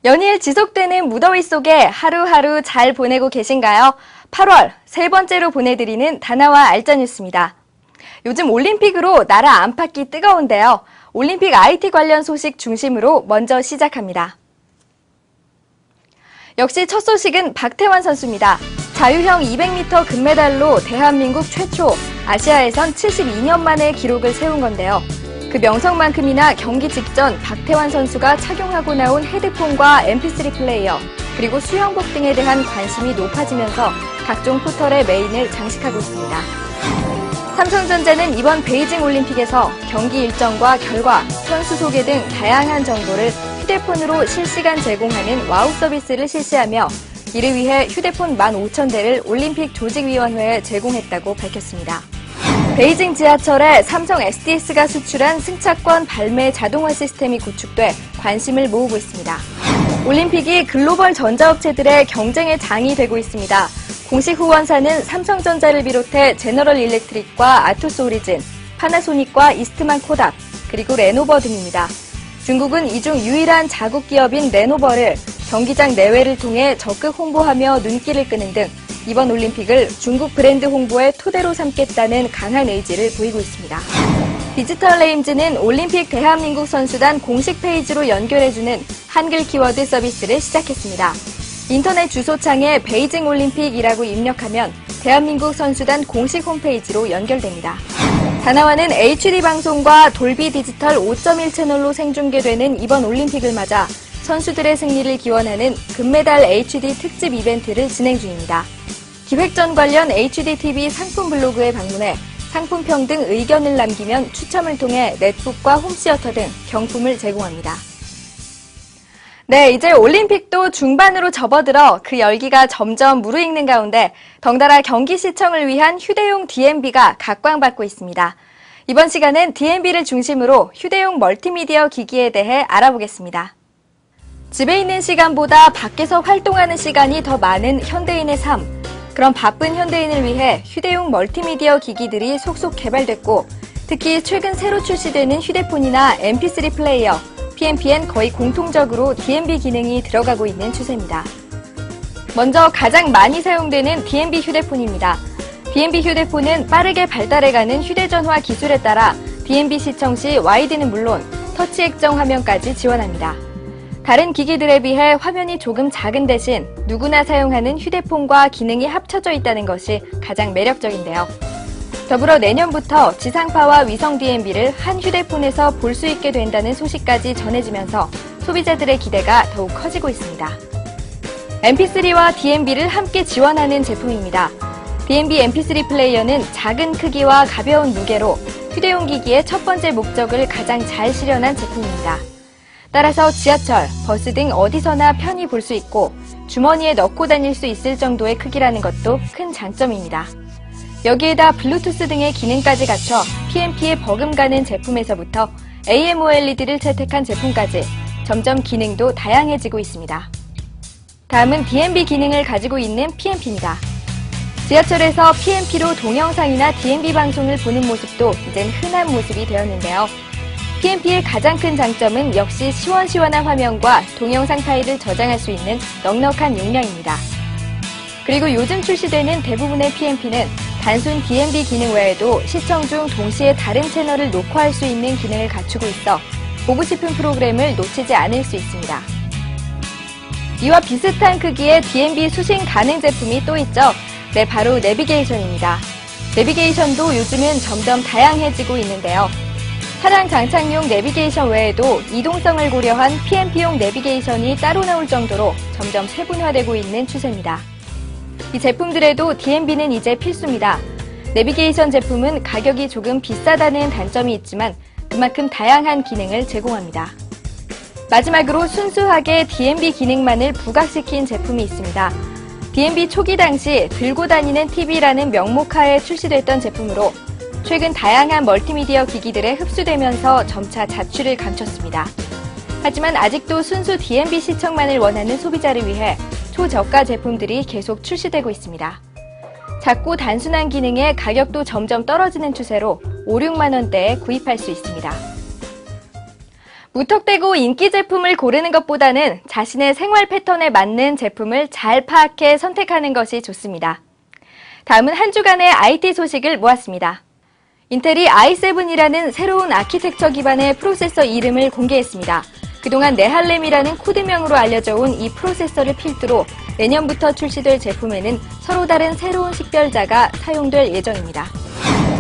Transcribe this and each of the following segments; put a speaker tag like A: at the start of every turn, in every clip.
A: 연일 지속되는 무더위 속에 하루하루 잘 보내고 계신가요? 8월 세 번째로 보내드리는 다나와 알짜 뉴스입니다. 요즘 올림픽으로 나라 안팎이 뜨거운데요. 올림픽 IT 관련 소식 중심으로 먼저 시작합니다. 역시 첫 소식은 박태환 선수입니다. 자유형 200m 금메달로 대한민국 최초, 아시아에선 72년 만에 기록을 세운 건데요. 그 명성만큼이나 경기 직전 박태환 선수가 착용하고 나온 헤드폰과 MP3 플레이어, 그리고 수영복 등에 대한 관심이 높아지면서 각종 포털의 메인을 장식하고 있습니다. 삼성전자는 이번 베이징 올림픽에서 경기 일정과 결과, 선수 소개 등 다양한 정보를 휴대폰으로 실시간 제공하는 와우 서비스를 실시하며 이를 위해 휴대폰 15,000대를 올림픽 조직위원회에 제공했다고 밝혔습니다. 베이징 지하철에 삼성 SDS가 수출한 승차권 발매 자동화 시스템이 구축돼 관심을 모으고 있습니다. 올림픽이 글로벌 전자업체들의 경쟁의 장이 되고 있습니다. 공식 후원사는 삼성전자를 비롯해 제너럴 일렉트릭과 아토스 오리진, 파나소닉과 이스트만 코닥, 그리고 레노버 등입니다. 중국은 이 중 유일한 자국 기업인 레노버를 경기장 내외를 통해 적극 홍보하며 눈길을 끄는 등 이번 올림픽을 중국 브랜드 홍보의 토대로 삼겠다는 강한 의지를 보이고 있습니다. 디지털 네임즈는 올림픽 대한민국 선수단 공식 페이지로 연결해주는 한글 키워드 서비스를 시작했습니다. 인터넷 주소창에 베이징 올림픽이라고 입력하면 대한민국 선수단 공식 홈페이지로 연결됩니다. 다나와는 HD 방송과 돌비 디지털 5.1 채널로 생중계되는 이번 올림픽을 맞아 선수들의 승리를 기원하는 금메달 HD 특집 이벤트를 진행 중입니다. 기획전 관련 HDTV 상품 블로그에 방문해 상품평 등 의견을 남기면 추첨을 통해 넷북과 홈시어터 등 경품을 제공합니다. 네, 이제 올림픽도 중반으로 접어들어 그 열기가 점점 무르익는 가운데 덩달아 경기 시청을 위한 휴대용 DMB가 각광받고 있습니다. 이번 시간은 DMB를 중심으로 휴대용 멀티미디어 기기에 대해 알아보겠습니다. 집에 있는 시간보다 밖에서 활동하는 시간이 더 많은 현대인의 삶. 그런 바쁜 현대인을 위해 휴대용 멀티미디어 기기들이 속속 개발됐고, 특히 최근 새로 출시되는 휴대폰이나 MP3 플레이어, PMP엔 거의 공통적으로 DMB 기능이 들어가고 있는 추세입니다. 먼저 가장 많이 사용되는 DMB 휴대폰입니다. DMB 휴대폰은 빠르게 발달해가는 휴대전화 기술에 따라 DMB 시청 시 와이드는 물론 터치 액정 화면까지 지원합니다. 다른 기기들에 비해 화면이 조금 작은 대신 누구나 사용하는 휴대폰과 기능이 합쳐져 있다는 것이 가장 매력적인데요. 더불어 내년부터 지상파와 위성 DMB를 한 휴대폰에서 볼 수 있게 된다는 소식까지 전해지면서 소비자들의 기대가 더욱 커지고 있습니다. MP3와 DMB를 함께 지원하는 제품입니다. DMB MP3 플레이어는 작은 크기와 가벼운 무게로 휴대용 기기의 첫 번째 목적을 가장 잘 실현한 제품입니다. 따라서 지하철, 버스 등 어디서나 편히 볼 수 있고 주머니에 넣고 다닐 수 있을 정도의 크기라는 것도 큰 장점입니다. 여기에다 블루투스 등의 기능까지 갖춰 PMP에 버금가는 제품에서부터 AMOLED를 채택한 제품까지 점점 기능도 다양해지고 있습니다. 다음은 DMB 기능을 가지고 있는 PMP입니다. 지하철에서 PMP로 동영상이나 DMB 방송을 보는 모습도 이젠 흔한 모습이 되었는데요. PMP의 가장 큰 장점은 역시 시원시원한 화면과 동영상 파일을 저장할 수 있는 넉넉한 용량입니다. 그리고 요즘 출시되는 대부분의 PMP는 단순 DMB 기능 외에도 시청 중 동시에 다른 채널을 녹화할 수 있는 기능을 갖추고 있어 보고 싶은 프로그램을 놓치지 않을 수 있습니다. 이와 비슷한 크기의 DMB 수신 가능 제품이 또 있죠. 네, 바로 내비게이션입니다. 내비게이션도 요즘은 점점 다양해지고 있는데요. 차량 장착용 내비게이션 외에도 이동성을 고려한 PMP용 내비게이션이 따로 나올 정도로 점점 세분화되고 있는 추세입니다. 이 제품들에도 DMB는 이제 필수입니다. 내비게이션 제품은 가격이 조금 비싸다는 단점이 있지만 그만큼 다양한 기능을 제공합니다. 마지막으로 순수하게 DMB 기능만을 부각시킨 제품이 있습니다. DMB 초기 당시 들고 다니는 TV라는 명목하에 출시됐던 제품으로 최근 다양한 멀티미디어 기기들에 흡수되면서 점차 자취를 감췄습니다. 하지만 아직도 순수 DMB 시청만을 원하는 소비자를 위해 초저가 제품들이 계속 출시되고 있습니다. 작고 단순한 기능에 가격도 점점 떨어지는 추세로 5, 6만 원대에 구입할 수 있습니다. 무턱대고 인기 제품을 고르는 것보다는 자신의 생활 패턴에 맞는 제품을 잘 파악해 선택하는 것이 좋습니다. 다음은 한 주간의 IT 소식을 모았습니다. 인텔이 i7이라는 새로운 아키텍처 기반의 프로세서 이름을 공개했습니다. 그동안 네할렘이라는 코드명으로 알려져 온 이 프로세서를 필두로 내년부터 출시될 제품에는 서로 다른 새로운 식별자가 사용될 예정입니다.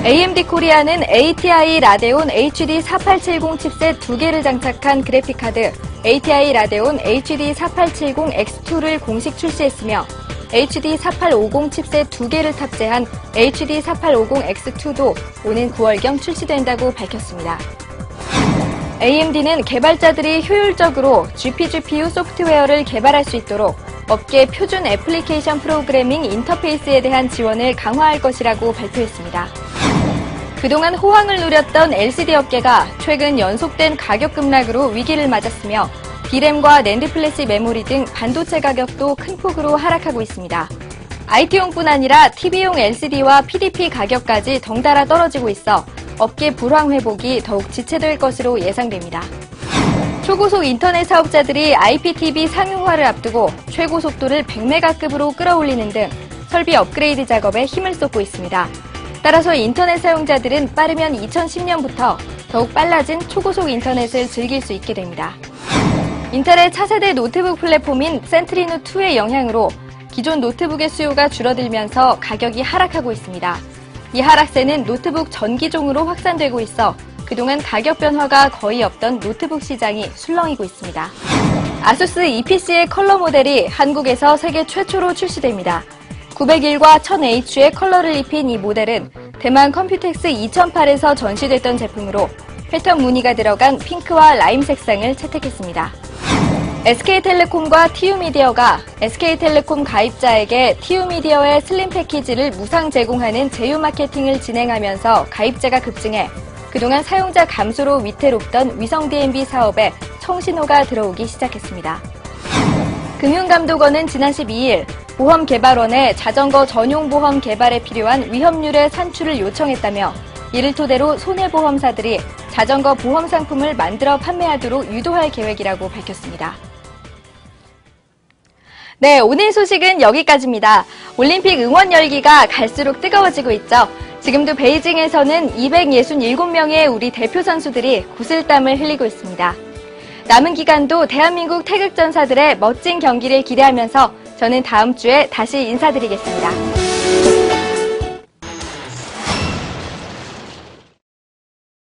A: AMD 코리아는 ATI 라데온 HD 4870 칩셋 2개를 장착한 그래픽카드 ATI 라데온 HD 4870X2를 공식 출시했으며 HD 4850 칩셋 2개를 탑재한 HD 4850X2도 오는 9월경 출시된다고 밝혔습니다. AMD는 개발자들이 효율적으로 GPGPU 소프트웨어를 개발할 수 있도록 업계 표준 애플리케이션 프로그래밍 인터페이스에 대한 지원을 강화할 것이라고 발표했습니다. 그동안 호황을 누렸던 LCD 업계가 최근 연속된 가격 급락으로 위기를 맞았으며 D램과 낸드 플래시 메모리 등 반도체 가격도 큰 폭으로 하락하고 있습니다. IT용뿐 아니라 TV용 LCD와 PDP 가격까지 덩달아 떨어지고 있어 업계 불황 회복이 더욱 지체될 것으로 예상됩니다. 초고속 인터넷 사업자들이 IPTV 상용화를 앞두고 최고 속도를 100메가급으로 끌어올리는 등 설비 업그레이드 작업에 힘을 쏟고 있습니다. 따라서 인터넷 사용자들은 빠르면 2010년부터 더욱 빨라진 초고속 인터넷을 즐길 수 있게 됩니다. 인텔의 차세대 노트북 플랫폼인 센트리노2의 영향으로 기존 노트북의 수요가 줄어들면서 가격이 하락하고 있습니다. 이 하락세는 노트북 전기종으로 확산되고 있어 그동안 가격 변화가 거의 없던 노트북 시장이 술렁이고 있습니다. 아수스 EPC의 컬러 모델이 한국에서 세계 최초로 출시됩니다. 901과 1000H의 컬러를 입힌 이 모델은 대만 컴퓨텍스 2008에서 전시됐던 제품으로 패턴 무늬가 들어간 핑크와 라임 색상을 채택했습니다. SK텔레콤과 TU미디어가 SK텔레콤 가입자에게 TU미디어의 슬림 패키지를 무상 제공하는 제휴 마케팅을 진행하면서 가입자가 급증해 그동안 사용자 감소로 위태롭던 위성 DMB 사업에 청신호가 들어오기 시작했습니다. 금융감독원은 지난 12일 보험개발원에 자전거 전용 보험 개발에 필요한 위험률의 산출을 요청했다며 이를 토대로 손해보험사들이 자전거 보험 상품을 만들어 판매하도록 유도할 계획이라고 밝혔습니다. 네, 오늘 소식은 여기까지입니다. 올림픽 응원 열기가 갈수록 뜨거워지고 있죠. 지금도 베이징에서는 267명의 우리 대표 선수들이 구슬땀을 흘리고 있습니다. 남은 기간도 대한민국 태극전사들의 멋진 경기를 기대하면서 저는 다음 주에 다시 인사드리겠습니다.